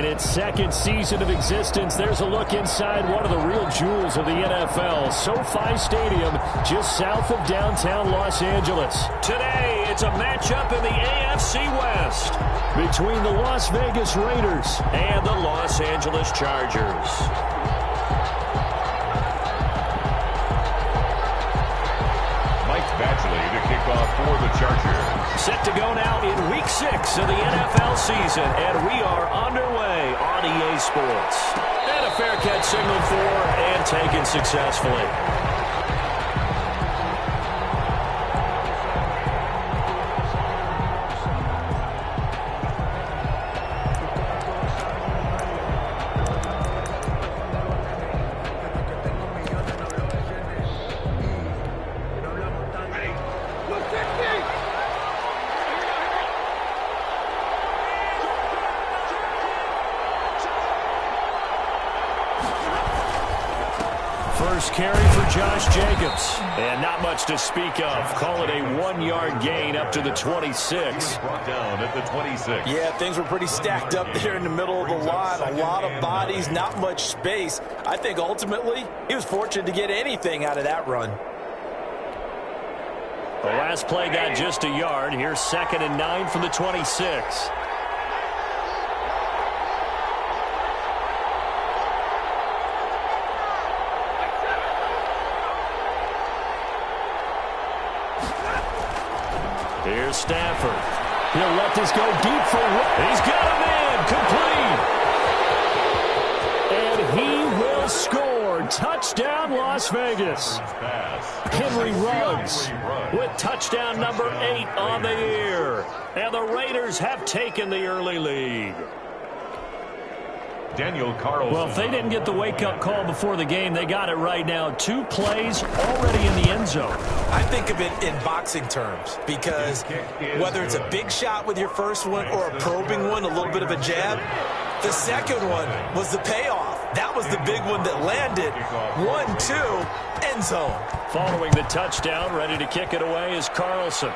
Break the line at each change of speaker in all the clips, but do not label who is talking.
In its second season of existence, there's a look inside one of the real jewels of the NFL, SoFi Stadium, just south of downtown Los Angeles. Today, it's a matchup in the AFC West between the Las Vegas Raiders and the Los Angeles Chargers.
Mike Badgley to kick off for the Chargers.
Set to go now in Week 6 of the NFL season, and we are underway on EA Sports. And a fair catch signaled for and taken successfully. First carry for Josh Jacobs. And not much to speak of. Call it a 1-yard gain up to the 26.
Brought down at the 26.
Yeah, things were pretty stacked up there in the middle of the line. A lot of bodies, not much space. I think ultimately he was fortunate to get anything out of that run.
The last play got just a yard. Here's 2nd and 9 from the 26. Here's Stafford. He'll let this go deep for one. He's got a man complete. And he will score. Touchdown, Las Vegas. Henry Ruggs with touchdown number 8 on the year. And the Raiders have taken the early lead.
Daniel Carlson.
Well, if they didn't get the wake-up call before the game, they got it right now. 2 plays already in the end zone.
I think of it in boxing terms because whether it's a big shot with your first one or a probing one, a little bit of a jab, the second one was the payoff. That was the big one that landed. 1-2, end zone.
Following the touchdown, ready to kick it away is Carlson.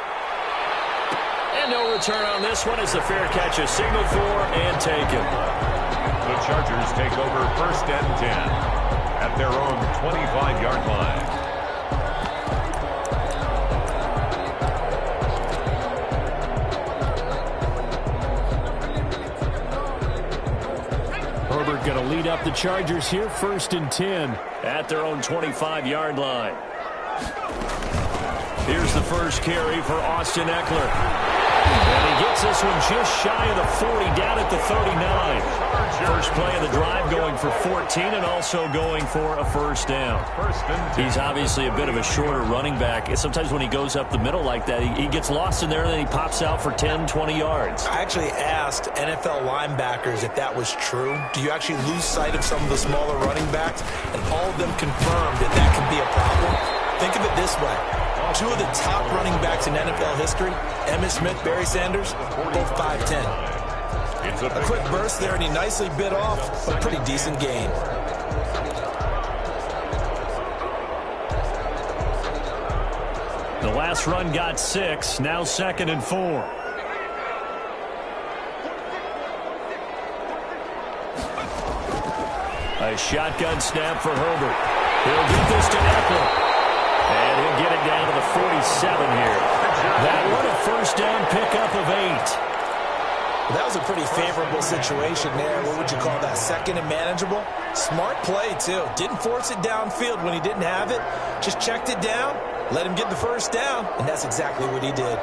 And no return on this one as the fair catch is signaled for and taken.
The Chargers take over 1st and 10 at their own 25-yard line.
Herbert going to lead up the Chargers here, 1st and 10 at their own 25-yard line. Here's the first carry for Austin Eckler. And he gets this one just shy of the 40, down at the 39. First play of the drive going for 14 and also going for a first down. He's obviously a bit of a shorter running back. Sometimes when he goes up the middle like that, he gets lost in there and then he pops out for 10, 20 yards.
I actually asked NFL linebackers if that was true. Do you actually lose sight of some of the smaller running backs? And all of them confirmed that that could be a problem. Think of it this way. 2 of the top running backs in NFL history, Emmitt Smith, Barry Sanders, both 5'10". A quick burst there, and he nicely bit off a pretty decent gain.
The last run got 6, now 2nd and 4. A shotgun snap for Herbert. He'll get this to Eckler. And he'll get it down to the 47 here. That one a first down pickup of 8.
That was a pretty favorable situation there. What would you call that? 2nd and manageable? Smart play, too. Didn't force it downfield when he didn't have it. Just checked it down, let him get the first down, and that's exactly what he did.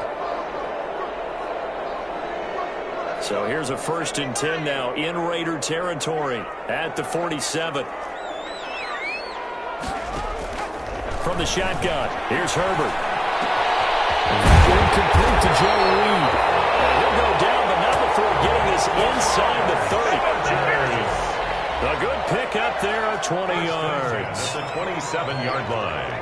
So here's a 1st and 10 now in Raider territory at the 47. From the shotgun, here's Herbert. Incomplete to Joe Reed. And he'll go down, but not before getting this inside the 30. A good pick up there at 20 yards.
At the 27-yard line.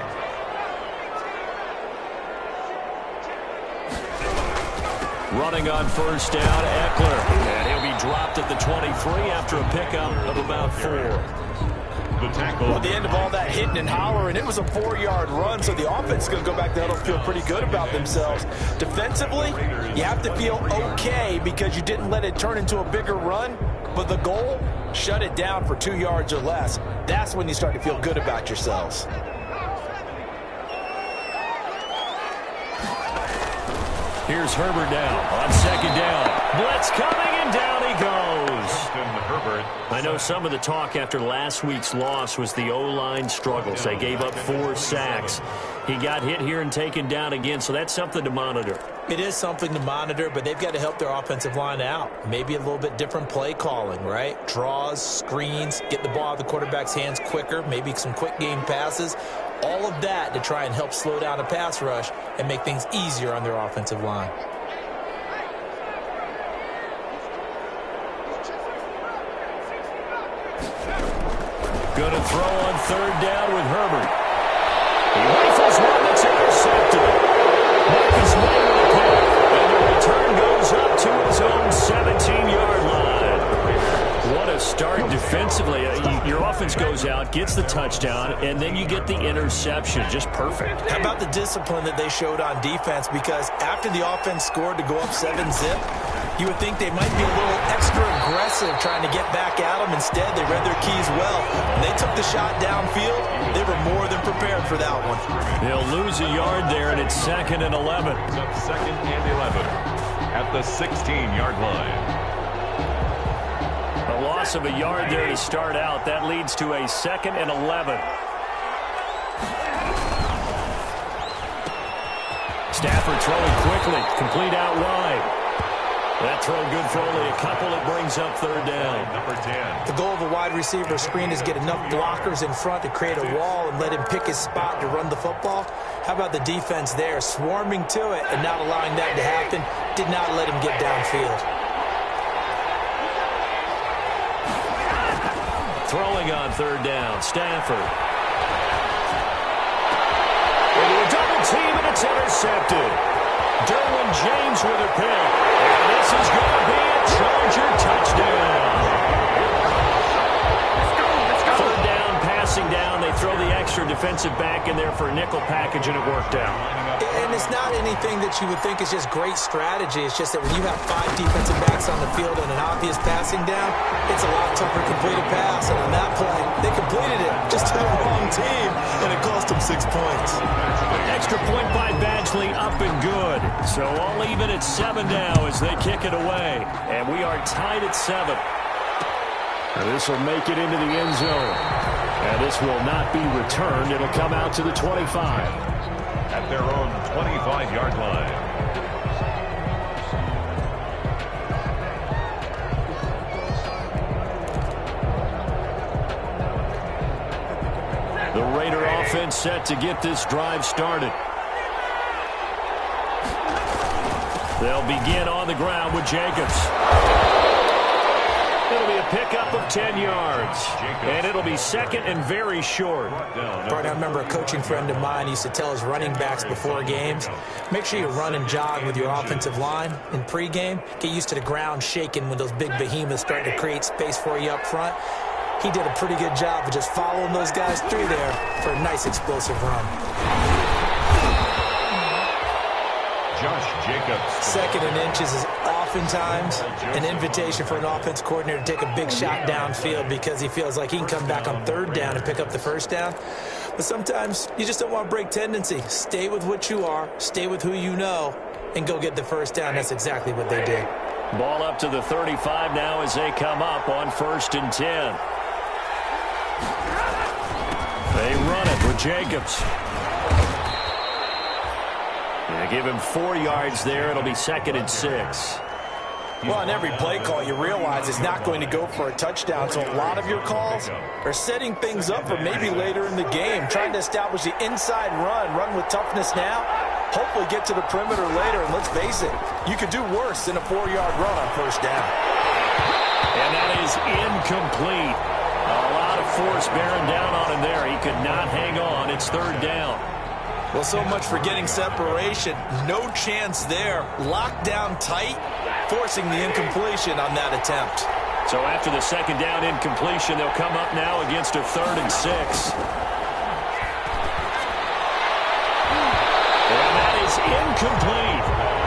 Running on first down, Eckler. And he'll be dropped at the 23 after a pickup of about 4.
The tackle.
Well, at the end of all that hitting and hollering, it was a 4-yard run, so the offense is going to go back there and feel pretty good about themselves. Defensively, you have to feel okay because you didn't let it turn into a bigger run. But the goal, shut it down for 2 yards or less. That's when you start to feel good about yourselves.
Here's Herbert now on second down. Blitz coming, and down he goes.
Herbert.
I know some of the talk after last week's loss was the O-line struggles. They gave up 4 sacks. He got hit here and taken down again, so that's something to monitor.
It is something to monitor, but they've got to help their offensive line out. Maybe a little bit different play calling, right? Draws, screens, get the ball out of the quarterback's hands quicker, maybe some quick game passes. All of that to try and help slow down a pass rush and make things easier on their offensive line.
Going to throw on third down with Herbert. He rifles one that's intercepted. Marcus May with a pick. And the return goes up to his own 17-yard line. What a start defensively. Your offense goes out, gets the touchdown, and then you get the interception. Just perfect.
How about the discipline that they showed on defense? Because after the offense scored to go up 7-zip, you would think they might be a little extra aggressive trying to get back at them. Instead, they read their keys well. When they took the shot downfield, they were more than prepared for that one.
They'll lose a yard there, and it's 2nd and 11.
Second and 11 at the 16-yard line.
A loss of a yard there to start out. That leads to a 2nd and 11. Stafford throwing quickly. Complete out wide. That throw good for only a couple. It brings up third down.
Number 10.
The goal of a wide receiver screen is get enough blockers in front to create a wall and let him pick his spot to run the football. How about the defense there? Swarming to it and not allowing that to happen. Did not let him get downfield.
Throwing on third down. Stafford. Into a double team, and it's intercepted. Derwin James with a pick. And this is going to be a Charger touchdown. Third down, passing down. They throw the extra defensive back in there for a nickel package, and it worked out.
And it's not anything that you would think is just great strategy. It's just that when you have 5 defensive backs on the field and an obvious passing down, it's a lot tougher to complete a pass. And on that play, they completed it just to the wrong team, and it cost them 6 points.
Extra point by Badgley, up and good. So all even at 7 now as they kick it away. And we are tied at 7. This will make it into the end zone. And this will not be returned. It'll come out to the 25.
At their own 25-yard line.
The Raider offense set to get this drive started. They'll begin on the ground with Jacobs. It'll be a pickup of 10 yards. And it'll be 2nd and very short.
Bart, I remember a coaching friend of mine used to tell his running backs before games, make sure you run and jog with your offensive line in pregame. Get used to the ground shaking when those big behemoths start to create space for you up front. He did a pretty good job of just following those guys through there for a nice explosive run.
Josh Jacobs.
2nd and inches is oftentimes an invitation for an offense coordinator to take a big shot downfield because he feels like he can come back on third down and pick up the first down. But sometimes you just don't want to break tendency. Stay with what you are, stay with who you know, and go get the first down. That's exactly what they did.
Ball up to the 35 now as they come up on 1st and 10. They run it with Jacobs. They give him 4 yards there. It'll be 2nd and 6.
Well, on every play call, you realize it's not going to go for a touchdown. So a lot of your calls are setting things up for maybe later in the game, trying to establish the inside run with toughness now, hopefully get to the perimeter later. And let's face it, you could do worse than a 4-yard run on first down.
And that is incomplete. A lot of force bearing down on him there. He could not hang on. It's 3rd down.
Well, so much for getting separation. No chance there. Locked down tight, forcing the incompletion on that attempt.
So after the 2nd down incompletion, they'll come up now against a 3rd and 6. And that is incomplete.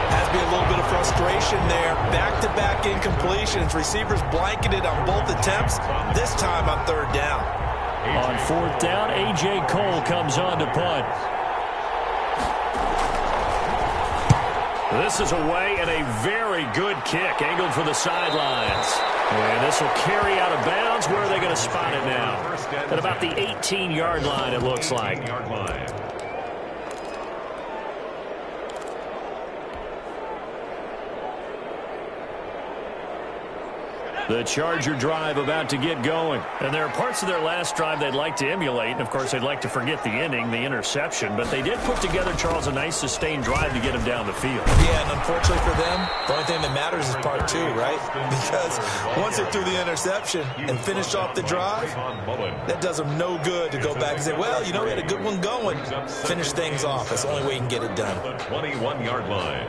Has to be a little bit of frustration frustration there. Back-to-back incompletions. Receivers blanketed on both attempts, this time on third down.
On fourth down, A.J. Cole comes on to punt. This is away and a very good kick, angled for the sidelines. And this will carry out of bounds. Where are they going to spot it now? At about the 18-yard line, it looks like. The Charger drive about to get going. And there are parts of their last drive they'd like to emulate. And, of course, they'd like to forget the ending, the interception. But they did put together, Charles, a nice sustained drive to get them down the field.
Yeah, and unfortunately for them, the only thing that matters is part two, right? Because once they threw the interception and finished off the drive, that does them no good to go back and say, well, you know, we had a good one going. Finish things off. That's the only way you can get it done.
21-yard line.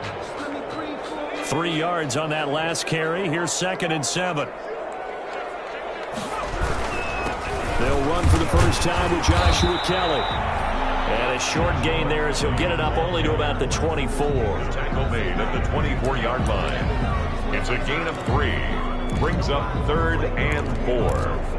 3 yards on that last carry. Here's 2nd and 7. They'll run for the first time with Joshua Kelly. And a short gain there as he'll get it up only to about the 24.
Tackle made at the 24-yard line. It's a gain of 3. Brings up 3rd and 4.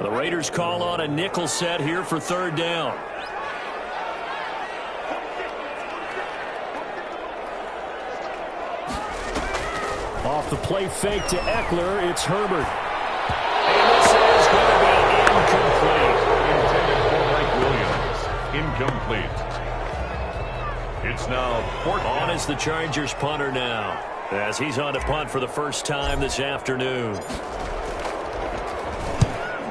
The Raiders call on a nickel set here for 3rd down. Off the play fake to Eckler, it's Herbert. And this is going to be incomplete.
Intended for Mike Williams. Incomplete. It's now 4th down.
On is the Chargers punter now, as he's on to punt for the first time this afternoon.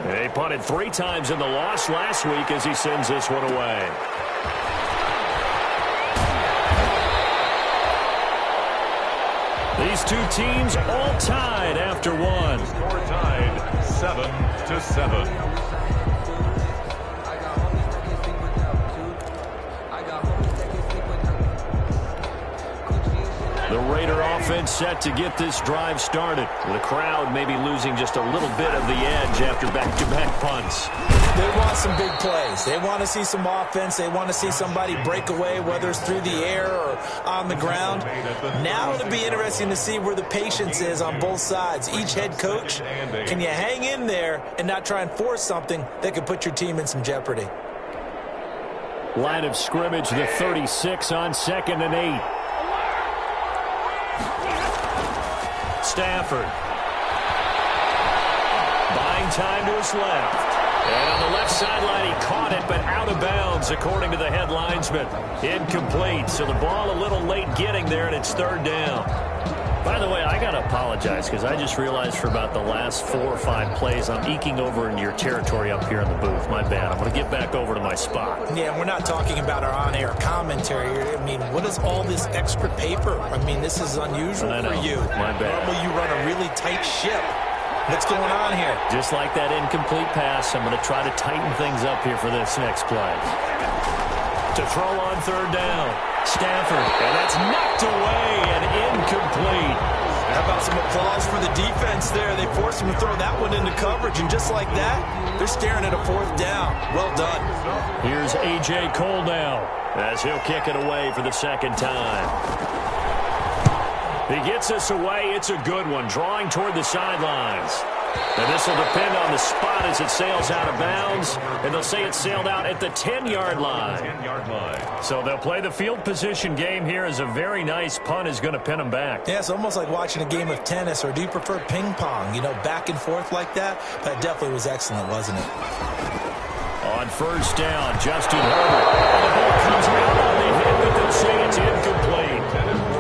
They punted 3 times in the loss last week as he sends this one away. These two teams all tied after one.
Score tied 7-7.
The Raider offense set to get this drive started. The crowd maybe losing just a little bit of the edge after back-to-back punts.
They want some big plays. They want to see some offense. They want to see somebody break away, whether it's through the air or on the ground. Now it'll be interesting to see where the patience is on both sides. Each head coach, can you hang in there and not try and force something that could put your team in some jeopardy?
Line of scrimmage, the 36 on 2nd and 8. Stafford. Buying time to his left. And on the left sideline, he caught it, but out of bounds, according to the head linesman. Incomplete. So the ball a little late getting there, and it's 3rd down. By the way, I got to apologize because I just realized for about the last 4 or 5 plays, I'm eking over into your territory up here in the booth. My bad. I'm going to get back over to my spot.
Yeah, we're not talking about our on-air commentary. I mean, what is all this extra paper? I mean, this is unusual for you.
My bad.
Normally you run a really tight ship. What's going on here?
Just like that incomplete pass, I'm going to try to tighten things up here for this next play. To throw on 3rd down. Stafford, and that's knocked away and incomplete.
How about some applause for the defense there? They forced him to throw that one into coverage, and just like that, they're staring at a 4th down. Well done.
Here's A.J. Cole now, as he'll kick it away for the 2nd time. He gets us away. It's a good one, drawing toward the sidelines. And this will depend on the spot as it sails out of bounds. And they'll say it sailed out at the 10-yard line.
10-yard line.
So they'll play the field position game here as a very nice punt is going to pin them back.
Yeah, it's almost like watching a game of tennis, or do you prefer ping pong? You know, back and forth like that? That definitely was excellent, wasn't it?
On 1st down, Justin Herbert. And the ball comes out on the hit, but they'll say it's incomplete.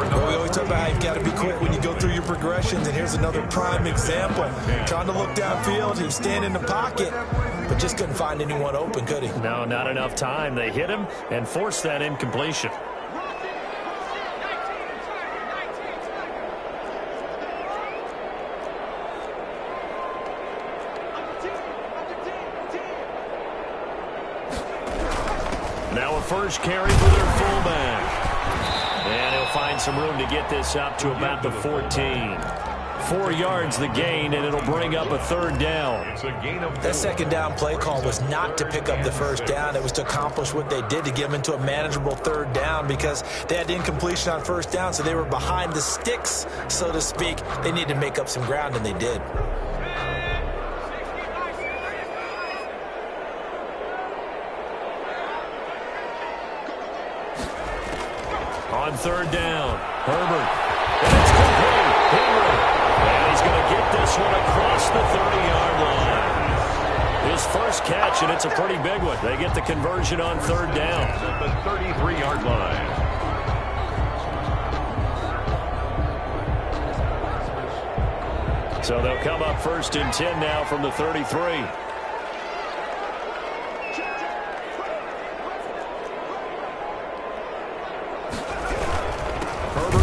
Well, we always talk about how you've got to be quick when you go through your progressions, and here's another prime example. Trying to look downfield, he was standing in the pocket, but just couldn't find anyone open, could he?
No, not enough time. They hit him and forced that incompletion. Now a first carry for their fullback. And he'll find some room to get this up to about the 14. 4 yards the gain, and it'll bring up a third down.
That second down play call was not to pick up the first down. It was to accomplish what they did, to get them into a manageable third down, because they had incompletion on first down, so they were behind the sticks, so to speak. They needed to make up some ground, and they did.
On third down, Herbert. And it's complete. Henry. And he's going to get this one across the 30-yard line. His first catch, and it's a pretty big one. They get the conversion on third down.
At the 33-yard line.
So they'll come up first and 10 now from the 33.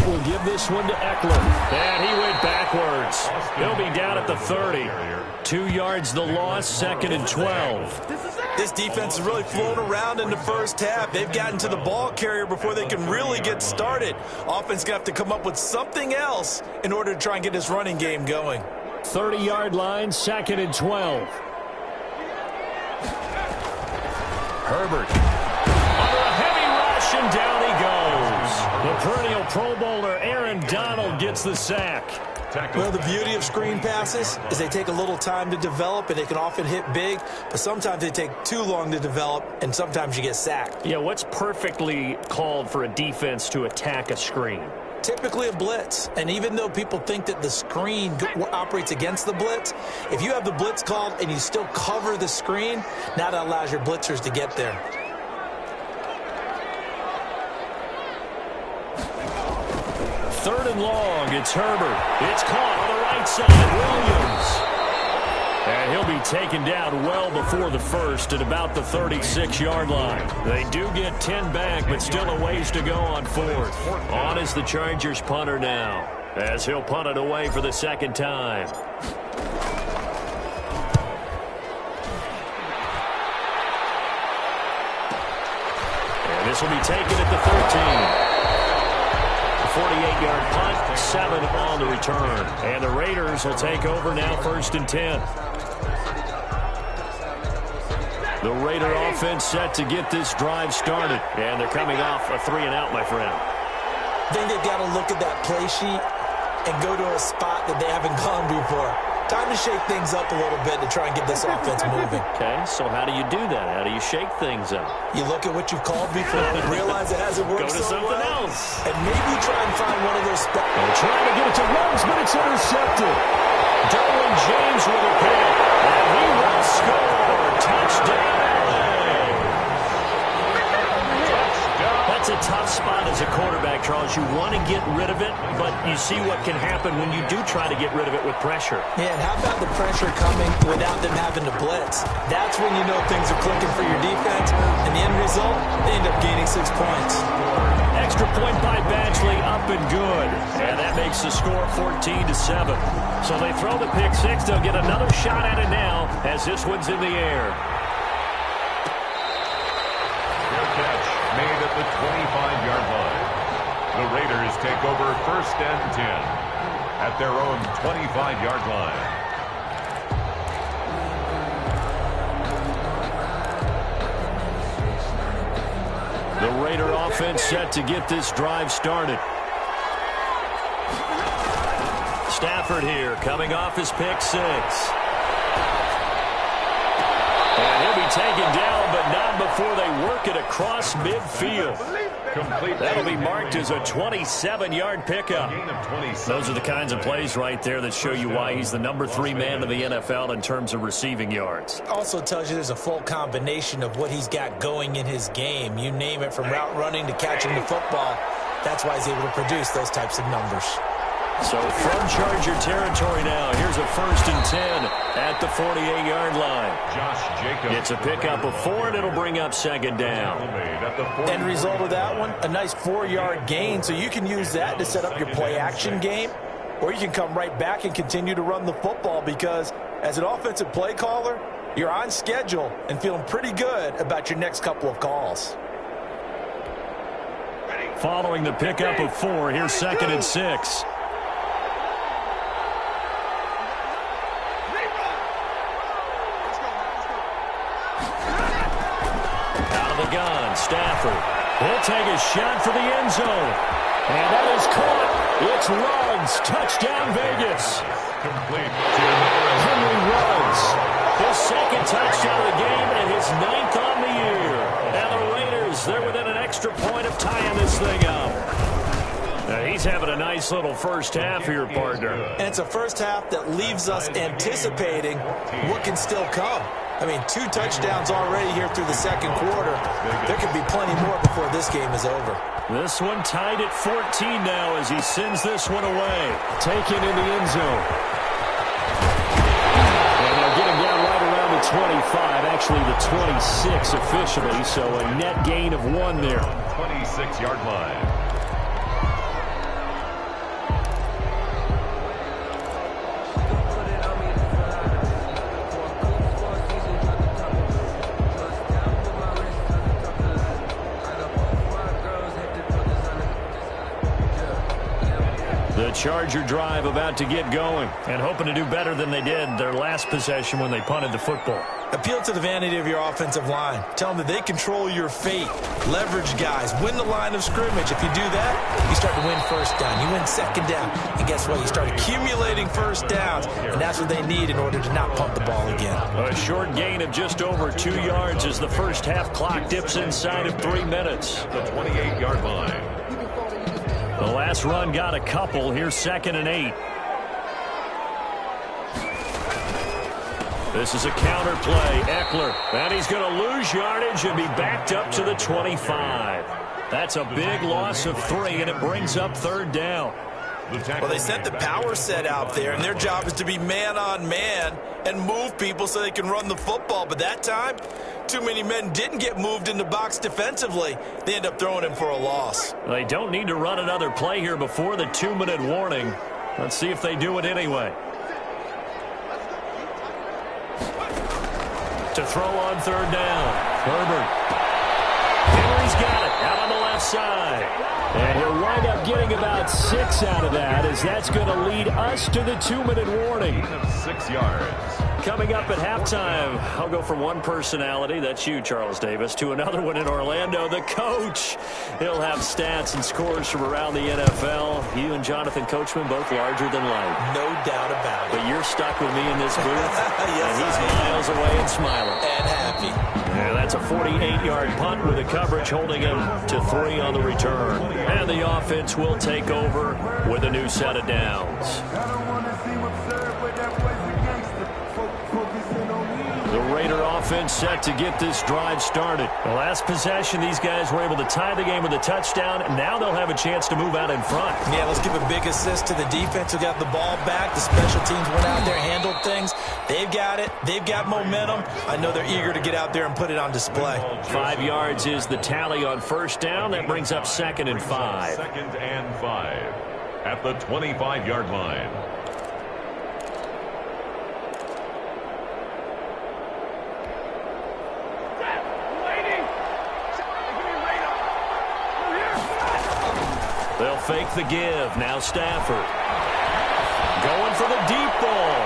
Will give this one to Eckler. And he went backwards. He'll be down at the 30. 2 yards the loss, 2nd and 12.
This defense is really flown around in the first half. They've gotten to the ball carrier before they can really get started. Offense going to have to come up with something else in order to try and get this running game going.
30-yard line, 2nd and 12. Herbert. Under a heavy rush, and down he goes. The perennial Pro Bowler Aaron Donald gets the sack.
Well, the beauty of screen passes is they take a little time to develop, and they can often hit big, but sometimes they take too long to develop, and sometimes you get sacked.
Yeah, what's perfectly called for a defense to attack a screen?
Typically a blitz, and even though people think that the screen operates against the blitz, if you have the blitz called and you still cover the screen, now that allows your blitzers to get there.
Third and long, it's Herbert. It's caught on the right side, Williams. And he'll be taken down well before the first at about the 36-yard line. They do get 10 back, but still a ways to go on fourth. On is the Chargers punter now, as he'll punt it away for the second time. And this will be taken at the 13. 48-yard punt, 7 on the return. And the Raiders will take over now, 1st and 10. The Raider offense set to get this drive started. And they're coming off a 3-and-out, my friend.
I think they've got to look at that play sheet and go to a spot that they haven't gone before. Time to shake things up a little bit to try and get this offense moving.
Okay, so how do you do that? How do you shake things up?
You look at what you've called before, realize it hasn't worked
so well. Go to something else.
And maybe try and find one of those spots.
They're trying to get it to Ruggs, but it's intercepted. Derwin James with a pick. And he will score. Touchdown. That's a tough spot as a quarterback, Charles. You want to get rid of it, but you see what can happen when you do try to get rid of it with pressure.
Yeah, and how about the pressure coming without them having to blitz? That's when you know things are clicking for your defense, and the end result, they end up gaining 6 points.
Extra point by Badgley, up and good. And that makes the score 14-7. So they throw the pick six. They'll get another shot at it now as this one's in the air.
Made at the 25-yard line. The Raiders take over 1st and 10 at their own 25-yard line.
The Raider offense set to get this drive started. Stafford here, coming off his pick six. And he'll be taken down, but not before they work it across midfield. That'll be marked as a 27-yard pickup. Those are the kinds of plays right there that show you why he's the number 3 man in the NFL in terms of receiving yards.
Also tells you there's a full combination of what he's got going in his game. You name it, from route running to catching the football. That's why he's able to produce those types of numbers.
So from Charger territory now, here's a 1st and 10 at the 48-yard line.
Josh Jacobs.
It's a pickup of 4, and it'll bring up 2nd down.
End result of that one, a nice 4-yard gain, so you can use that to set up your play-action game, or you can come right back and continue to run the football, because as an offensive play caller, you're on schedule and feeling pretty good about your next couple of calls.
Following the pickup of 4, here's 2nd and 6. Out of the gun, Stafford. He'll take a shot for the end zone. And that is caught. It's Ruggs. Touchdown, Vegas.
Complete.
Henry Ruggs. His 2nd touchdown of the game and his 9th on the year. And the Raiders, they're within an extra point of tying this thing up. Now, he's having a nice little first half here, partner.
And it's a first half that leaves us anticipating what can still come. I mean, 2 touchdowns already here through the 2nd quarter. There could be plenty more before this game is over.
This one tied at 14 now as he sends this one away. Taken in the end zone. And they'll get him down right around the 25, actually the 26 officially, so a net gain of 1 there.
26-yard line.
The Charger drive about to get going and hoping to do better than they did their last possession when they punted the football.
Appeal to the vanity of your offensive line. Tell them that they control your fate. Leverage guys. Win the line of scrimmage. If you do that, you start to win first down. You win 2nd down. And guess what? You start accumulating first downs. And that's what they need in order to not punt the ball again.
A short gain of just over 2 yards as the first half clock dips inside of 3 minutes.
The 28-yard line.
The last run got a couple. Here's 2nd and 8. This is a counter play. Eckler. And he's going to lose yardage and be backed up to the 25. That's a big loss of 3, and it brings up 3rd down.
Well, they sent the power set out there, and their job is to be man-on-man and move people so they can run the football. But that time, too many men didn't get moved in the box defensively. They end up throwing him for a loss.
They don't need to run another play here before the 2-minute warning. Let's see if they do it anyway. To throw on 3rd down. Herbert. Henry's got it out on the left side. And he'll wind up getting about 6 out of that, as that's going to lead us to the 2-minute warning.
6 yards.
Coming up at halftime, I'll go from one personality, that's you, Charles Davis, to another one in Orlando, the coach. He'll have stats and scores from around the NFL. You and Jonathan Coachman both larger than life.
No doubt about it.
But you're stuck with me in this booth,
yes,
and he's miles away and smiling.
And happy.
Yeah, that's a 48-yard punt with the coverage holding him to 3 on the return. And the offense will take over with a new set of downs. The Raider offense set to get this drive started. The last possession, these guys were able to tie the game with a touchdown, and now they'll have a chance to move out in front.
Yeah, let's give a big assist to the defense who got the ball back. The special teams went out there, handled things. They've got it. They've got momentum. I know they're eager to get out there and put it on display.
5 yards is the tally on 1st down. That brings up 2nd and 5.
2nd and 5 at the 25-yard line.
They'll fake the give. Now Stafford. Going for the deep ball.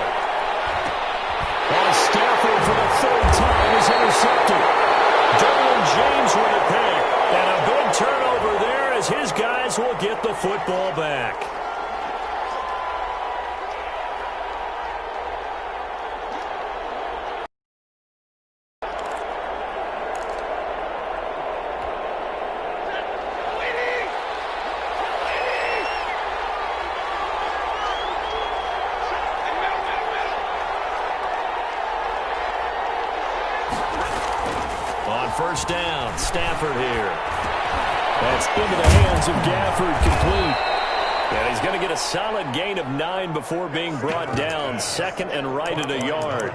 And Stafford for the 3rd time is intercepted. Derwin James with a pick. And a big turnover there as his guys will get the football back. First down, Stafford here. That's into the hands of Gafford, complete. And he's going to get a solid gain of 9 before being brought down. 2nd and right at a yard.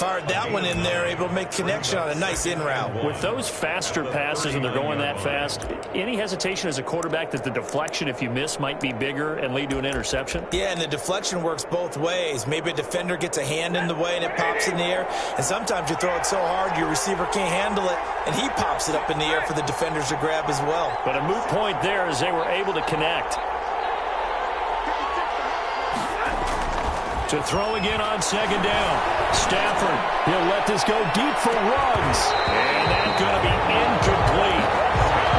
Fired that one in there, able to make connection on a nice in route.
With those faster passes and they're going that fast, any hesitation as a quarterback that the deflection, if you miss, might be bigger and lead to an interception?
Yeah, and the deflection works both ways. Maybe a defender gets a hand in the way and it pops in the air. And sometimes you throw it so hard your receiver can't handle it, and he pops it up in the air for the defenders to grab as well.
But a moot point there as they were able to connect. To throw again on second down. Stafford, he'll let this go deep for Ruggs. And that's going to be incomplete.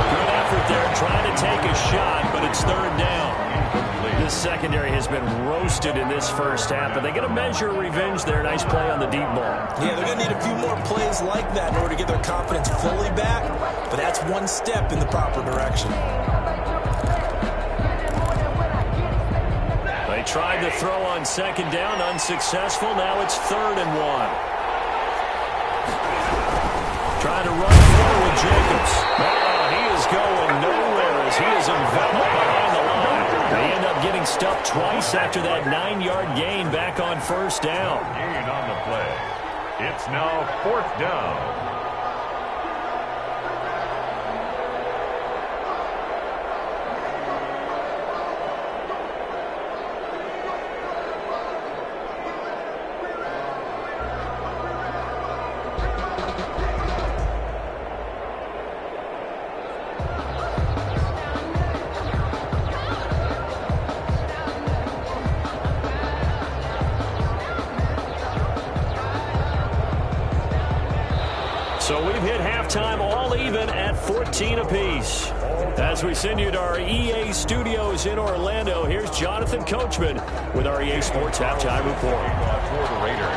Good effort there trying to take a shot, but it's third down. This secondary has been roasted in this first half, but they're going to measure revenge there. Nice play on the deep ball.
Yeah, they're going to need a few more plays like that in order to get their confidence fully back, but that's one step in the proper direction.
They tried to throw on second down, unsuccessful. Now it's 3rd and 1. Trying to run forward, Jacobs. He is going nowhere as he is enveloped behind the line. They end up getting stuffed twice after that 9-yard gain back on first down.
Gain on the play. It's now 4th down.
So we've hit halftime all even at 14 apiece. As we send you to our EA studios in Orlando, here's Jonathan Coachman with our EA Sports Halftime Report.
For the Raiders.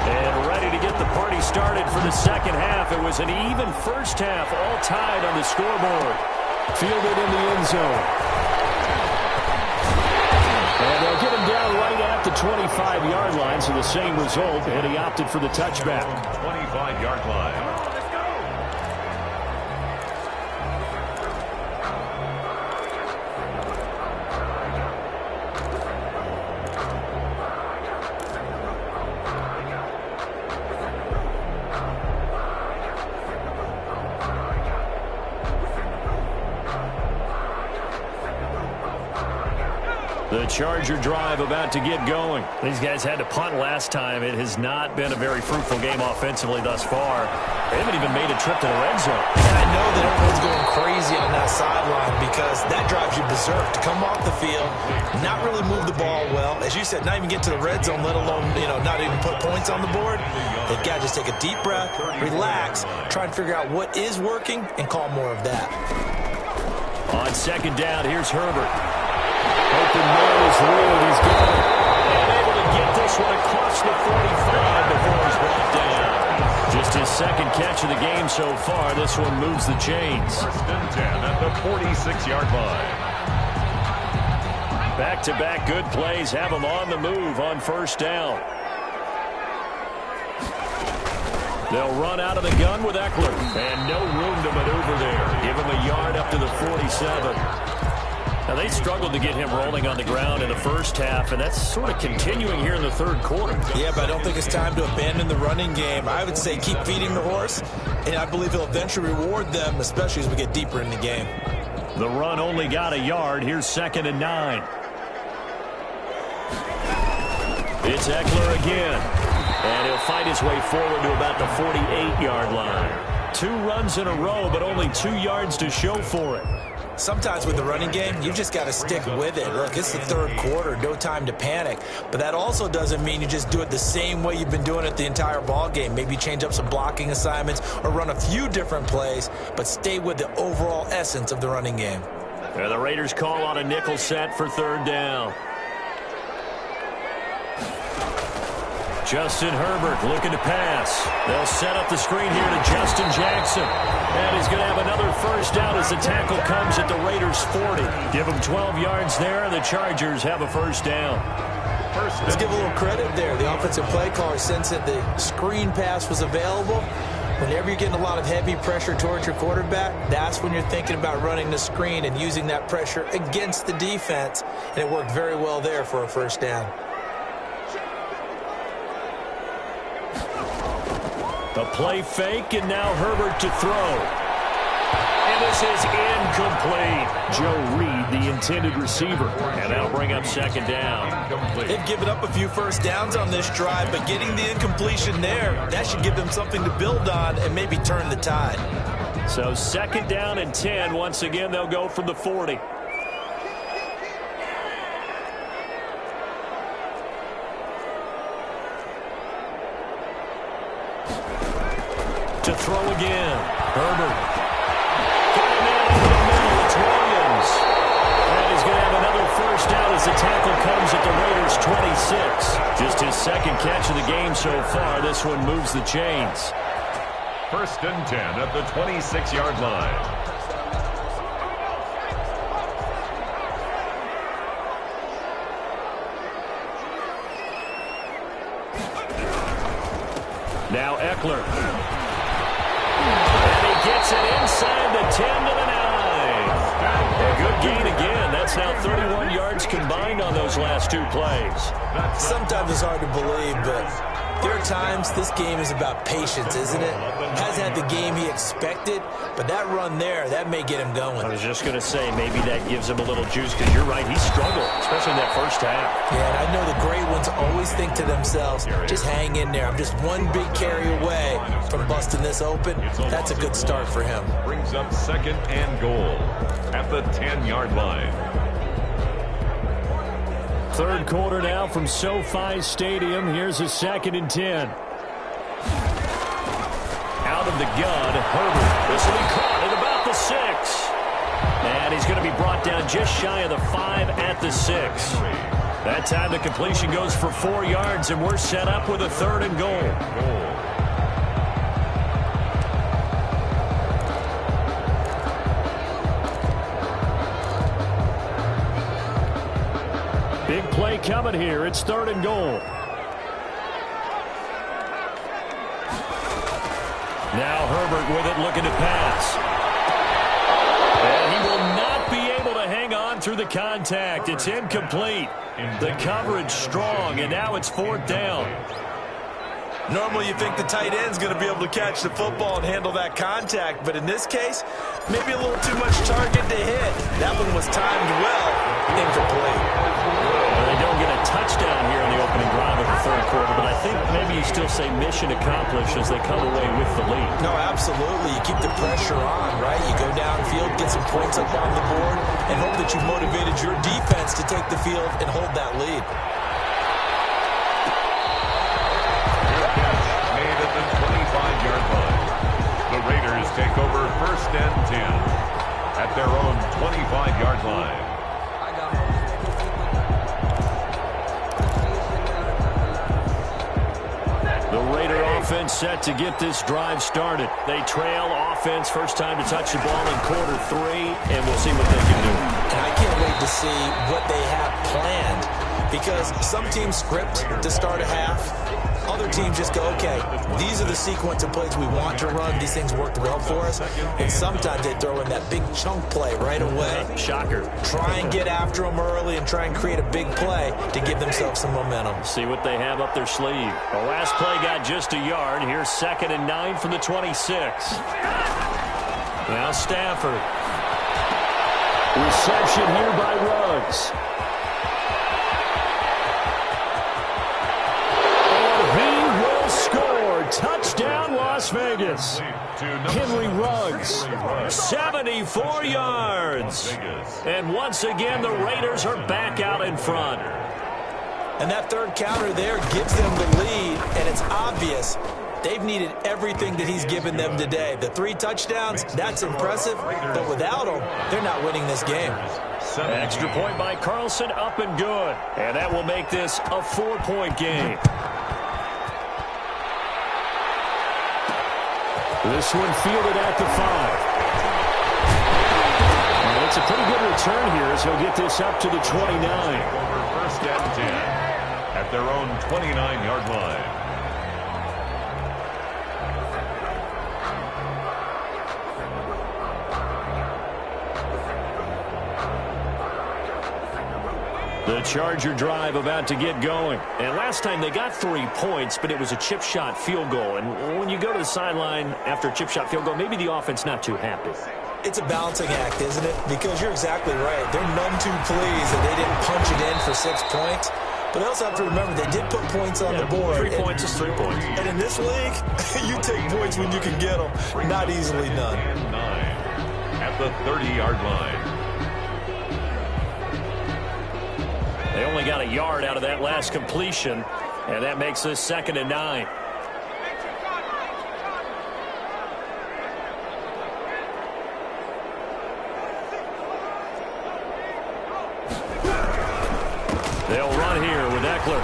And ready to get the party started for the second half. It was an even first half, all tied on the scoreboard. Fielded in the end zone. And they'll get him down right at the 25-yard line, so the same result, and he opted for the touchback.
25-yard line.
The Charger drive about to get going. These guys had to punt last time. It has not been a very fruitful game offensively thus far. They haven't even made a trip to the red zone.
And I know that everyone's going crazy on that sideline because that drives you berserk to come off the field, not really move the ball well. As you said, not even get to the red zone, let alone, not even put points on the board. They've got to just take a deep breath, relax, try and figure out what is working, and call more of that.
On second down, here's Herbert. Open nose, Wood, he's got it. And able to get this one across the 45 before he's brought down. Just his second catch of the game so far. This one moves the chains.
1st and 10 at the 46-yard line.
Back-to-back good plays have him on the move on first down. They'll run out of the gun with Eckler. And no room to maneuver there. Give him a yard up to the 47. Now, they struggled to get him rolling on the ground in the first half, and that's sort of continuing here in the third quarter.
Yeah, but I don't think it's time to abandon the running game. I would say keep feeding the horse, and I believe he'll eventually reward them, especially as we get deeper in the game.
The run only got a yard. Here's 2nd and 9. It's Eckler again, and he'll fight his way forward to about the 48-yard line. 2 runs in a row, but only 2 yards to show for it.
Sometimes with the running game, you just got to stick with it. Look, it's the third quarter, no time to panic. But that also doesn't mean you just do it the same way you've been doing it the entire ball game. Maybe change up some blocking assignments or run a few different plays, but stay with the overall essence of the running game.
The Raiders call on a nickel set for third down. Justin Herbert looking to pass. They'll set up the screen here to Justin Jackson. And he's going to have another first down as the tackle comes at the Raiders' 40. Give him 12 yards there, and the Chargers have a first down.
Let's give a little credit there. The offensive play caller, since that the screen pass was available, whenever you're getting a lot of heavy pressure towards your quarterback, that's when you're thinking about running the screen and using that pressure against the defense. And it worked very well there for a first down.
A play fake, and now Herbert to throw. And this is incomplete. Joe Reed, the intended receiver. And that'll bring up second down.
They've given up a few first downs on this drive, but getting the incompletion there, that should give them something to build on and maybe turn the tide.
So second down and 10. Once again, they'll go from the 40. To throw again. Herbert. Got him in over the middle. It's Williams. And he's going to have another first down as the tackle comes at the Raiders' 26. Just his second catch of the game so far. This one moves the chains.
First and 10 at the 26-yard line.
Now Eckler. And he gets it inside the 10 to the 9. A good gain again. That's now 31 yards combined on those last two plays.
Sometimes it's hard to believe, but there are times this game is about patience, isn't it? Hasn't had the game he expected, but that run there, that may get him going.
I was just going to say, maybe that gives him a little juice, because you're right, he struggled, especially in that first half.
Yeah, and I know the great ones always think to themselves, just hang in there. I'm just one big carry away from busting this open. That's a good start for him.
Brings up second and goal at the 10-yard line.
Third quarter now from SoFi Stadium. Here's a second and 10. Out of the gun, Herbert. This will be caught at about the 6. And he's going to be brought down just shy of the 5 at the 6. That time the completion goes for 4 yards, and we're set up with a third and goal. Big play coming here. It's third and goal. Now Herbert with it, looking to pass. And he will not be able to hang on through the contact. It's incomplete. The coverage strong, and now it's fourth down.
Normally you think the tight end's going to be able to catch the football and handle that contact, but in this case, maybe a little too much target to hit. That one was timed well, incomplete.
Well, they don't get a touchdown here in the opening drive of the third quarter, but I think maybe you still say mission accomplished as they come away with the lead.
No, absolutely. You keep the pressure on, right? You go downfield, get some points up on the board, and hope that you motivated your defense to take the field and hold that lead.
Made at the 25-yard line. The Raiders take over first and 10 at their own 25-yard line.
The Raider offense set to get this drive started. They trail offense, first time to touch the ball in quarter 3, and we'll see what they can do.
And I can't wait to see what they have planned, because some teams script to start a half. Other teams just go, okay, these are the sequence of plays we want to run. These things worked well for us. And sometimes they throw in that big chunk play right away.
Shocker.
Try and get after them early and try and create a big play to give themselves some momentum.
See what they have up their sleeve. The last play got just a yard. Here's second and 9 from the 26. Now Stafford. Reception here by Ruggs. Touchdown, Las Vegas. Henry Ruggs, 74 yards. And once again, the Raiders are back out in front.
And that third counter there gives them the lead, and it's obvious they've needed everything that he's given them today. The 3 touchdowns, that's impressive, but without them, they're not winning this game.
Extra point by Carlson, up and good. And that will make this a 4-point game. This one fielded at the 5. And it's a pretty good return here as he'll get this up to the 29.
Over first and 10 at their own 29-yard line.
The Charger drive about to get going. And last time they got 3 points, but it was a chip shot field goal. And when you go to the sideline after a chip shot field goal, maybe the offense not too happy.
It's a balancing act, isn't it? Because you're exactly right. They're none too pleased that they didn't punch it in for 6 points. But they also have to remember they did put points on the board.
3 points is 3 points.
And in this league, you take points when you can get them. Not easily done.
9 at the 30-yard line.
They only got a yard out of that last completion, and that makes this 2nd and 9. They'll run here with Eckler.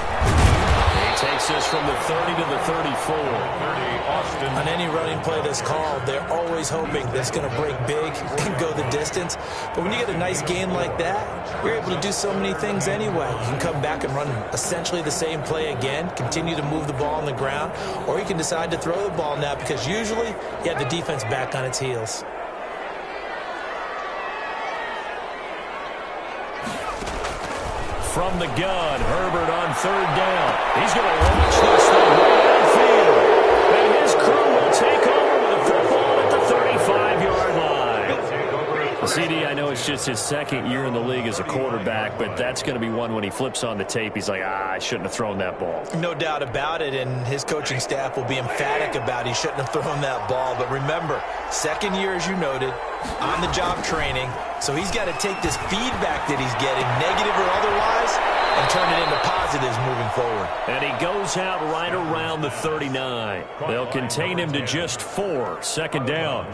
He takes this from the 30 to the 34.
30, Austin.
On any running play that's called, they're always hoping that's going to break big and go the distance. But when you get a nice gain like that, you're able to do so many things anyway. You can come back and run essentially the same play again, continue to move the ball on the ground, or you can decide to throw the ball now because usually you have the defense back on its heels.
From the gun, Herbert on 3rd down. He's going to launch this thing right downfield. And his crew will take over with a football at the 35-yard line. CD, I know it's just his 2nd year in the league as a quarterback, but that's going to be one when he flips on the tape, he's like, I shouldn't have thrown that ball.
No doubt about it, and his coaching staff will be emphatic about he shouldn't have thrown that ball. But remember, 2nd year, as you noted, on-the-job training, so he's got to take this feedback that he's getting, negative or otherwise, and turn it into positives moving forward.
And he goes out right around the 39. They'll contain him to just 4. 2nd down.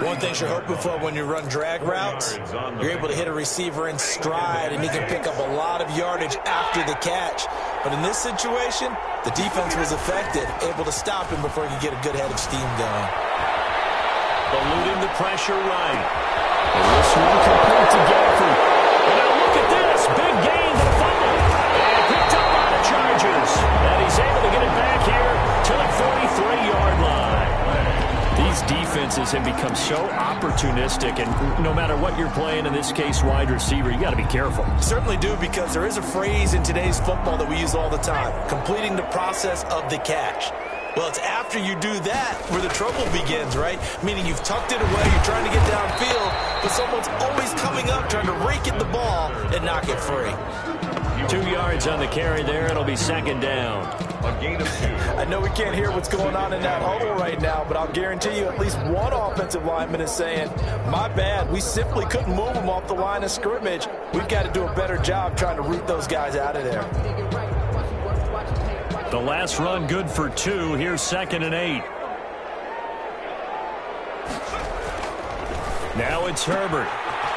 One thing you're hoping for when you run drag routes, you're able to hit a receiver in stride, and he can pick up a lot of yardage after the catch. But in this situation, the defense was effective, able to stop him before he could get a good head of steam going.
Eluding the pressure right. And this one complete to Gafford. And now look at this. Big gain to the fumble. And picked up by the Chargers. And he's able to get it back here to the 43-yard line. These defenses have become so opportunistic, and no matter what you're playing, in this case wide receiver, you got to be careful.
Certainly do, because there is a phrase in today's football that we use all the time, completing the process of the catch. Well, it's after you do that where the trouble begins, right? Meaning you've tucked it away, you're trying to get downfield, but someone's always coming up trying to rake at the ball and knock it free.
2 yards on the carry there. It'll be 2nd down.
A gain of 2.
I know we can't hear what's going on in that huddle right now, but I'll guarantee you at least one offensive lineman is saying, my bad, we simply couldn't move them off the line of scrimmage. We've got to do a better job trying to root those guys out of there.
The last run good for 2. Here's 2nd and 8. Now it's Herbert.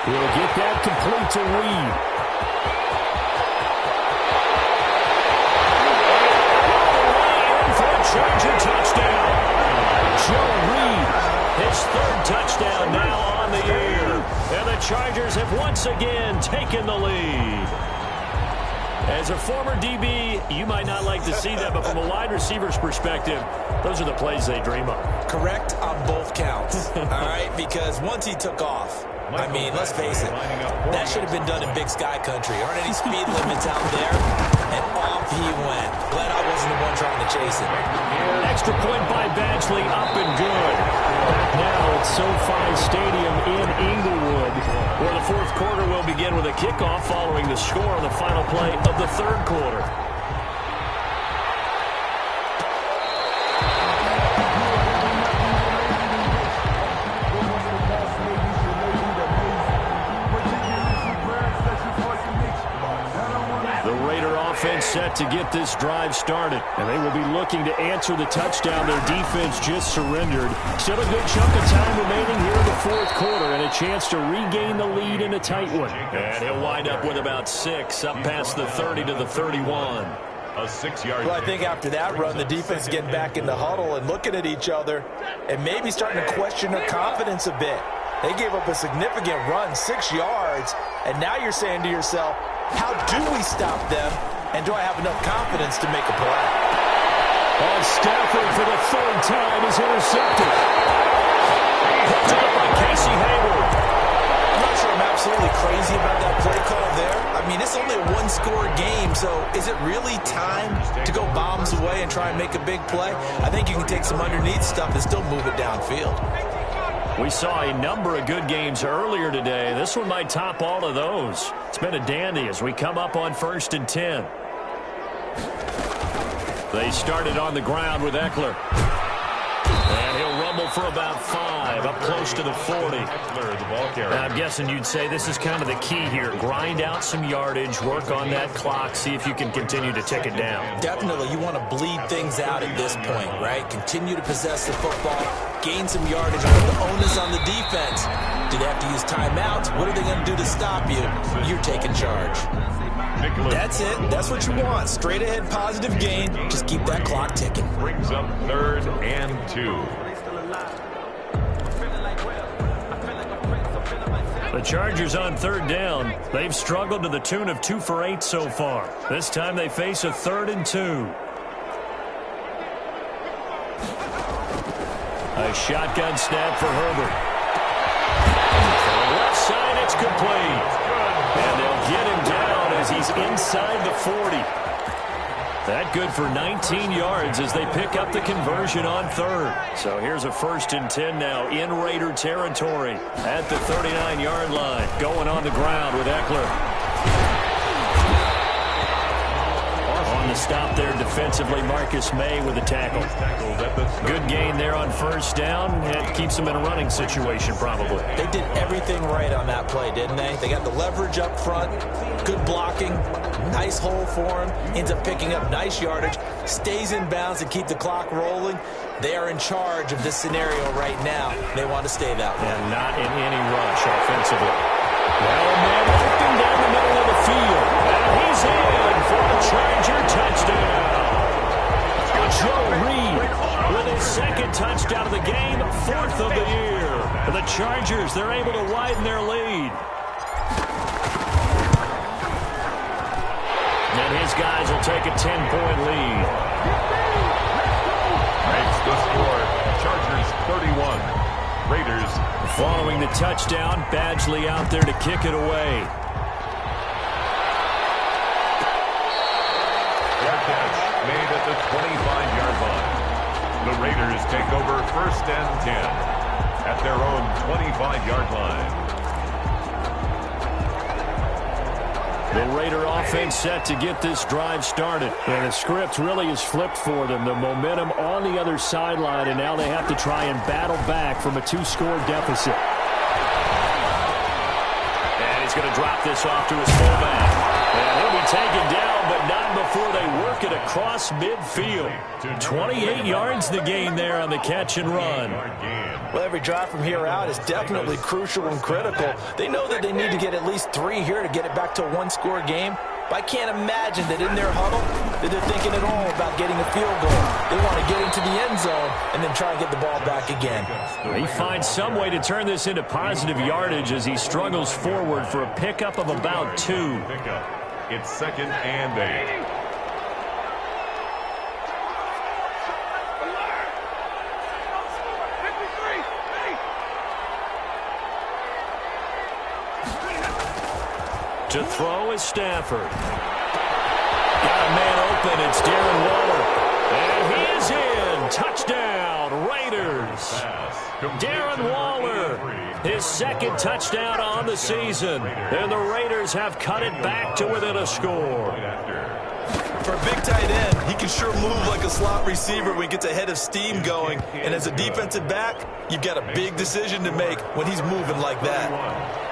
He'll get that complete to Reed. Charger touchdown. Joe Reed, his 3rd touchdown now on the year. And the Chargers have once again taken the lead. As a former DB, you might not like to see that, but from a wide receiver's perspective, those are the plays they dream of.
Correct on both counts, all right? Because once he took off, I mean, let's face it, that should have been done in Big Sky Country. Aren't any speed limits out there? And off he went. Glad I wasn't the one trying to chase it.
Extra point by Badgley, up and good. Back now at SoFi Stadium in Inglewood, where the 4th quarter will begin with a kickoff following the score on the final play of the 3rd quarter. Offense set to get this drive started, and they will be looking to answer the touchdown their defense just surrendered. Still a good chunk of time remaining here in the 4th quarter, and a chance to regain the lead in a tight one. And he'll wind up with about 6 up past the 30 to the 31.
A 6-yard.
Well, I think after that run, the defense getting back in the huddle and looking at each other and maybe starting to question their confidence a bit. They gave up a significant run, 6 yards, and now you're saying to yourself, how do we stop them? And do I have enough confidence to make a play?
And Stafford for the 3rd time is intercepted. Picked up by Casey Hayward.
I'm not sure I'm absolutely crazy about that play call there. I mean, it's only a 1-scheme So is it really time to go bombs away and try and make a big play? I think you can take some underneath stuff and still move it downfield.
We saw a number of good games earlier today. This one might top all of those. It's been a dandy as we come up on 1st and 10. They started on the ground with Eckler. And he'll rumble for about 5, up close to the 40. Now, I'm guessing you'd say this is kind of the key here. Grind out some yardage, work on that clock, see if you can continue to tick it down.
Definitely, you want to bleed things out at this point, right? Continue to possess the football, gain some yardage, put the onus on the defense. Do they have to use timeouts? What are they going to do to stop you? You're taking charge. That's it. That's what you want. Straight ahead, positive gain. Just keep that clock ticking.
Brings up 3rd and 2.
The Chargers on 3rd down. They've struggled to the tune of 2 for 8 so far. This time they face a 3rd and 2. A shotgun snap for Herbert. To the left side, it's complete. And they'll get him down as he's inside the 40. That good for 19 yards as they pick up the conversion on 3rd. So here's a 1st and 10 now in Raider territory at the 39-yard line. Going on the ground with Eckler. On the stop there defensively, Marcus May with a tackle. Good gain there on 1st down. It keeps them in a running situation probably.
They did everything right on that play, didn't they? They got the leverage up front, good blocking, nice hole for him, ends up picking up nice yardage, stays in bounds and keep the clock rolling. They are in charge of this scenario right now. They want to stay that way.
And not in any rush offensively. Well, man, open down the middle of the field. And he's in for a Charger touchdown. Joe Reed with his 2nd touchdown of the game, 4th of the year. For the Chargers, they're able to widen their lead. And his guys will take a 10-point lead.
Makes the score. Chargers 31. Raiders.
Following the touchdown, Badgley out there to kick it away.
Fair catch made at the 25-yard line. The Raiders take over 1st and 10 at their own 25-yard line.
The Raider offense set to get this drive started. And the script really is flipped for them. The momentum on the other sideline, and now they have to try and battle back from a 2-score deficit. And he's going to drop this off to his fullback. And he'll be taken down, but not before they work it across midfield. 28 yards the gain there on the catch and run.
Well, every drive from here out is definitely crucial and critical. They know that they need to get at least 3 here to get it back to a 1-score game. But I can't imagine that in their huddle that they're thinking at all about getting a field goal. They want to get into the end zone and then try and get the ball back again.
He finds some way to turn this into positive yardage as he struggles forward for a pickup of about 2.
It's 2nd and 8.
To throw is Stafford. Got a man open. It's Darren Waller. And he is in. Touchdown, Raiders. Darren Waller, his 2nd touchdown on the season. And the Raiders have cut it back to within a score.
For a big tight end, he can sure move like a slot receiver when he gets a head of steam going. And as a defensive back, you've got a big decision to make when he's moving like that.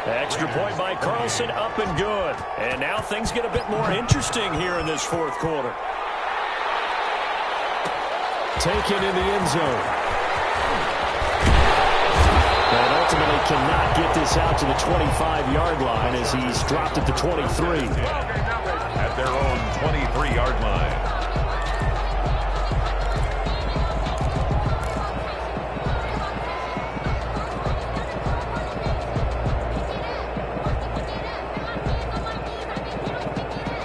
Extra point by Carlson, up and good. And now things get a bit more interesting here in this 4th quarter. Taken in the end zone. And ultimately cannot get this out to the 25-yard line as he's dropped at the 23.
At their own 23-yard line.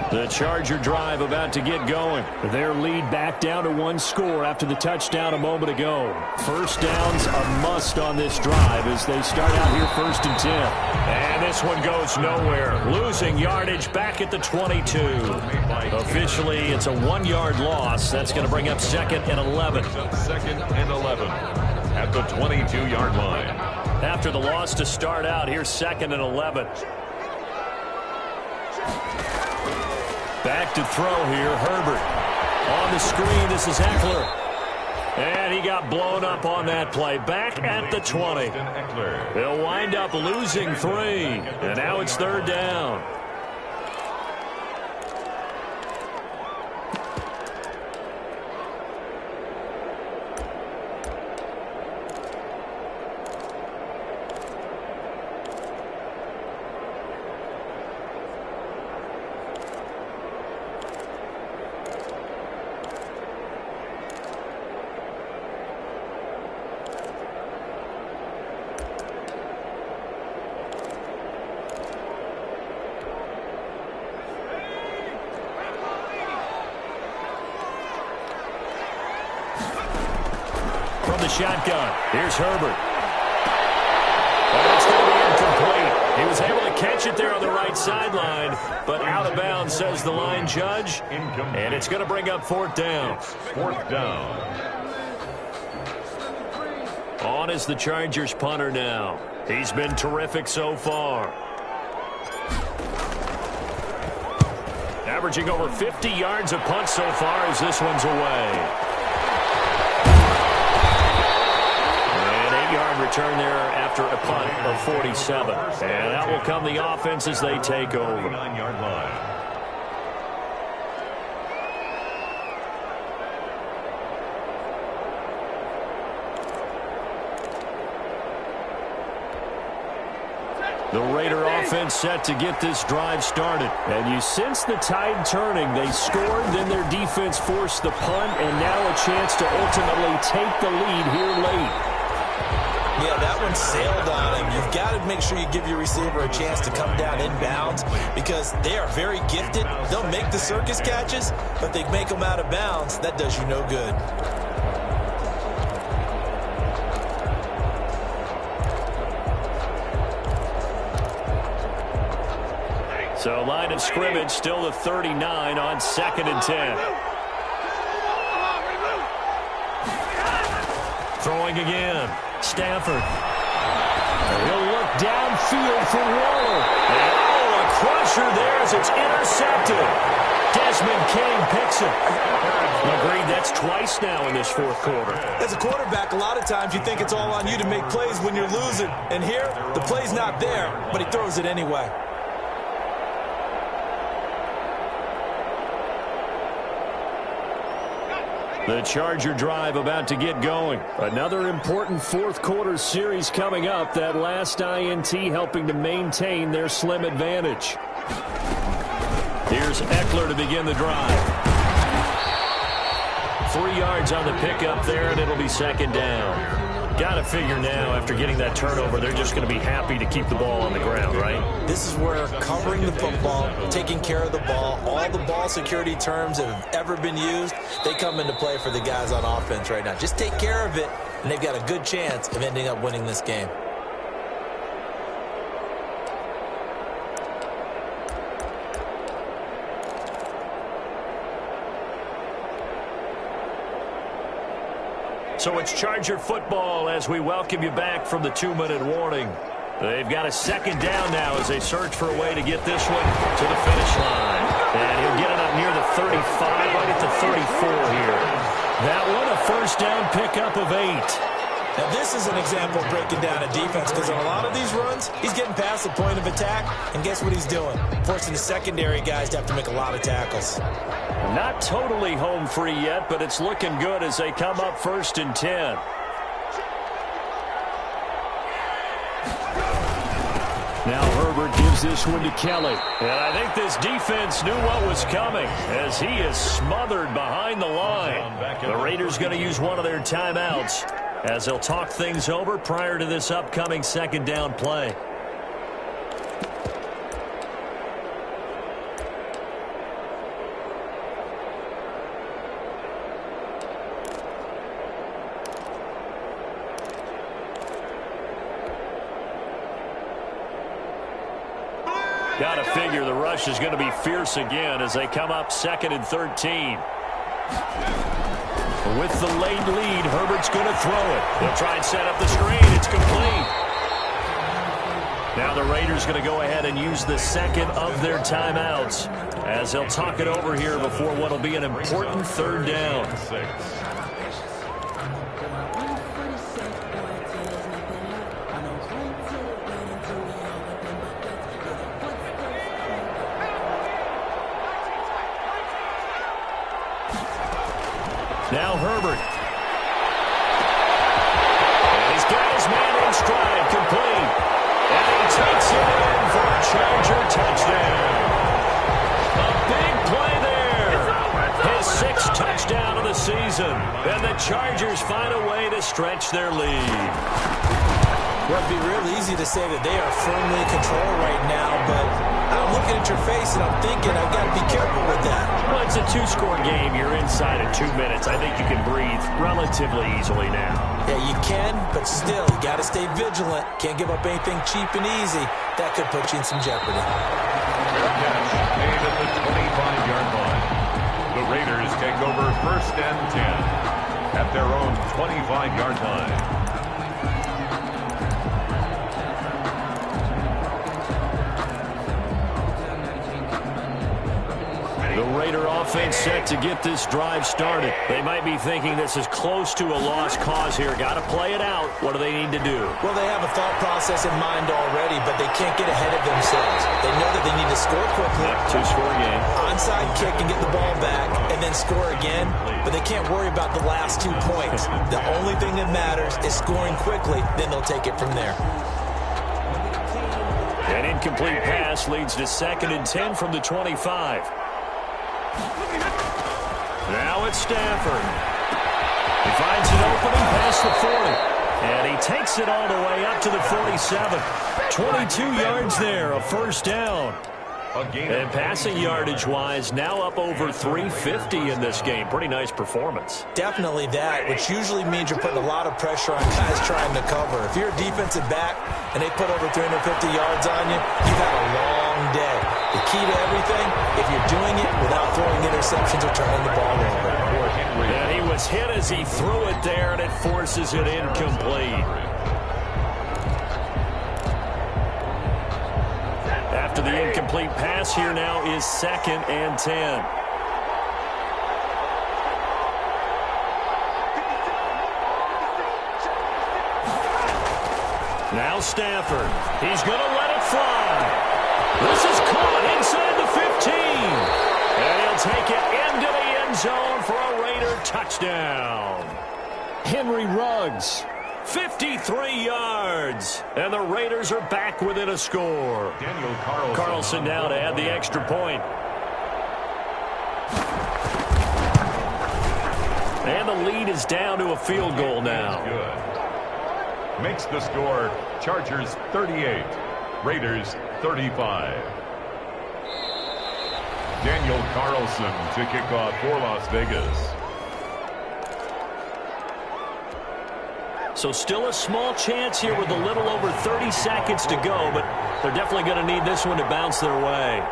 The Charger drive about to get going. Their lead back down to one score after the touchdown a moment ago. First downs a must on this drive as they start out here 1st and 10. And this one goes nowhere. Losing yardage back at the 22. Officially, it's a 1-yard loss. That's going to bring up 2nd and 11.
2nd and 11 at the 22-yard line.
After the loss to start out, here's 2nd and 11. Back to throw here, Herbert. On the screen, this is Eckler. And he got blown up on that play. Back at the 20. They'll wind up losing 3. And now it's 3rd down. Shotgun. Here's Herbert. And it's going to be incomplete. He was able to catch it there on the right sideline, but out of bounds, says the line judge. And it's going to bring up 4th down.
4th down.
On is the Chargers punter now. He's been terrific so far. Averaging over 50 yards a punt so far as this one's away. Return there after a punt of 47. And that will come the offense as they take over.
9-yard line.
The Raider offense set to get this drive started. And you sense the tide turning. They scored, then their defense forced the punt, and now a chance to ultimately take the lead here late.
Yeah, that one sailed on him. You've got to make sure you give your receiver a chance to come down inbounds because they are very gifted. They'll make the circus catches, but they make them out of bounds. That does you no good.
So line of scrimmage still the 39 on 2nd and 10. Throwing again. Stafford. He'll look downfield for Waller. And a crusher there as it's intercepted. Desmond King picks it. Agreed, that's twice now in this 4th quarter.
As a quarterback, a lot of times you think it's all on you to make plays when you're losing. And here, the play's not there, but he throws it anyway.
The Charger drive about to get going. Another important 4th quarter series coming up. That last INT helping to maintain their slim advantage. Here's Eckler to begin the drive. 3 yards on the pickup there, and it'll be 2nd down. Got to figure now, after getting that turnover, they're just going to be happy to keep the ball on the ground, right?
This is where covering the football, taking care of the ball, all the ball security terms that have ever been used, they come into play for the guys on offense right now. Just take care of it, and they've got a good chance of ending up winning this game.
So it's Charger football as we welcome you back from the 2-minute warning. They've got a 2nd down now as they search for a way to get this one to the finish line. And he'll get it up near the 35, right at the 34 here. That one, a 1st down pickup of 8.
Now, this is an example of breaking down a defense because on a lot of these runs, he's getting past the point of attack, and guess what he's doing? Forcing the secondary guys to have to make a lot of tackles.
Not totally home free yet, but it's looking good as they come up 1st and 10. Now Herbert gives this one to Kelly. And I think this defense knew what was coming as he is smothered behind the line. The Raiders going to use one of their timeouts as they'll talk things over prior to this upcoming 2nd down play. Got to figure the rush is going to be fierce again as they come up 2nd and 13. With the late lead, Herbert's going to throw it. They'll try and set up the screen. It's complete. Now the Raiders going to go ahead and use the second of their timeouts as they'll talk it over here before what will be an important 3rd down. Now Herbert. And he's got his man in stride, complete. And he takes it in for a Charger touchdown. A big play there. His 6th touchdown of the season. And the Chargers find a way to stretch their lead.
Well, it'd be real easy to say that they are firmly in control right now, but I'm looking at your face and I'm thinking I've got to be careful with that.
Well, it's a 2-score game. You're inside of 2 minutes. I think you can breathe relatively easily now.
Yeah, you can, but still, you got to stay vigilant. Can't give up anything cheap and easy. That could put you in some jeopardy.
Fair catch made at the 25-yard line. The Raiders take over 1st and 10 at their own 25-yard line.
The Raider offense set to get this drive started. They might be thinking this is close to a lost cause here. Got to play it out. What do they need to do?
Well, they have a thought process in mind already, but they can't get ahead of themselves. They know that they need to score quickly.
2-score game.
Onside kick and get the ball back, and then score again. But they can't worry about the last 2 points. The only thing that matters is scoring quickly. Then they'll take it from there.
An incomplete pass leads to 2nd and 10 from the 25. Now it's Stafford. He finds an opening past the 40. And he takes it all the way up to the 47. 22 yards there, a 1st down. And passing yardage-wise, now up over 350 in this game. Pretty nice performance.
Definitely that, which usually means you're putting a lot of pressure on guys trying to cover. If you're a defensive back and they put over 350 yards on you, you've had a long day. The key to everything, if you're doing it without throwing interceptions or turning the ball over.
And he was hit as he threw it there, and it forces it incomplete. After the incomplete pass, here now is 2nd and 10. Now Stafford. He's going to let it fly. This is caught inside the 15. And he'll take it into the end zone for a Raider touchdown. Henry Ruggs. 53 yards. And the Raiders are back within a score.
Daniel
Carlson now to add the extra point. And the lead is down to a field goal now.
Good. Makes the score Chargers 38, Raiders 35. Daniel Carlson to kick off for Las Vegas.
So still a small chance here with a little over 30 seconds to go, but they're definitely going to need this one to bounce their way.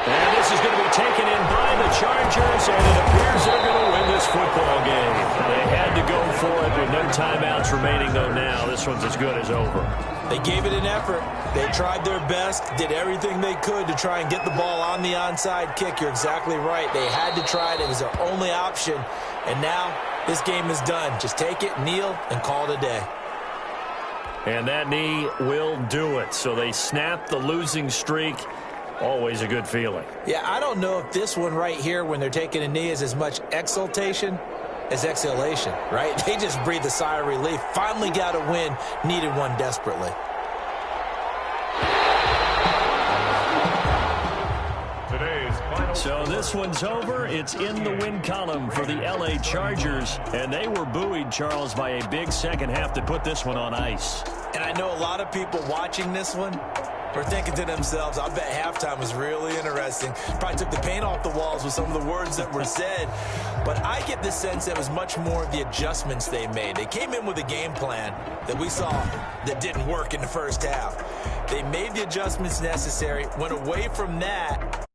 And this is going to be taken in by the Chargers, and it appears they're going to win this football game. They had to go for it with no timeouts remaining, though now. This one's as good as over.
They gave it an effort. They tried their best, did everything they could to try and get the ball on the onside kick. You're exactly right. They had to try it. It was their only option. And now this game is done. Just take it, kneel, and call it a day.
And that knee will do it. So they snap the losing streak. Always a good feeling.
Yeah, I don't know if this one right here, when they're taking a knee, is as much exultation as exhalation, right? They just breathed a sigh of relief. Finally got a win. Needed one desperately.
So this one's over. It's in the win column for the LA Chargers. And they were buoyed, Charles, by a big second half to put this one on ice.
And I know a lot of people watching this one were thinking to themselves, I bet halftime was really interesting. Probably took the paint off the walls with some of the words that were said. But I get the sense that it was much more of the adjustments they made. They came in with a game plan that we saw that didn't work in the first half. They made the adjustments necessary, went away from that,